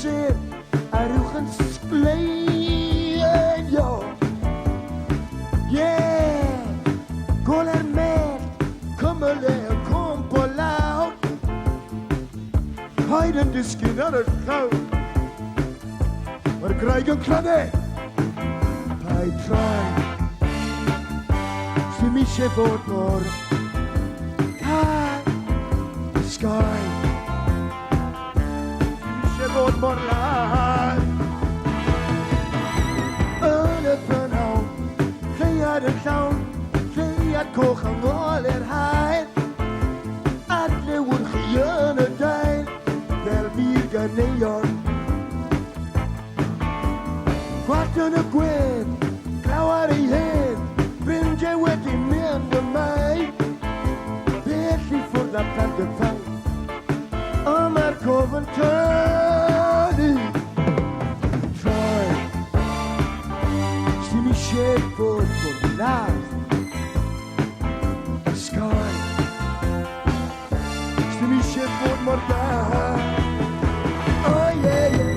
ser ergens klein, ja. Yeah, koller med, kommele, kom på laut. Heiden disken aan het goud. Maar krijg een kladde. I try. See me chef out more. The sky. Chef out more life. Een nou. Gij de clown. Gij kochen al er hij. Alle wordt gejeune dijn. Wel meer geneerd. Wat een gwen. Klauwer die heen. Bring je wat die minder mij. Beetje voor dat tante pijn. Om er komen turnen. Try. See me shade for life. The sky. See me shade for more life. Oh yeah, yeah.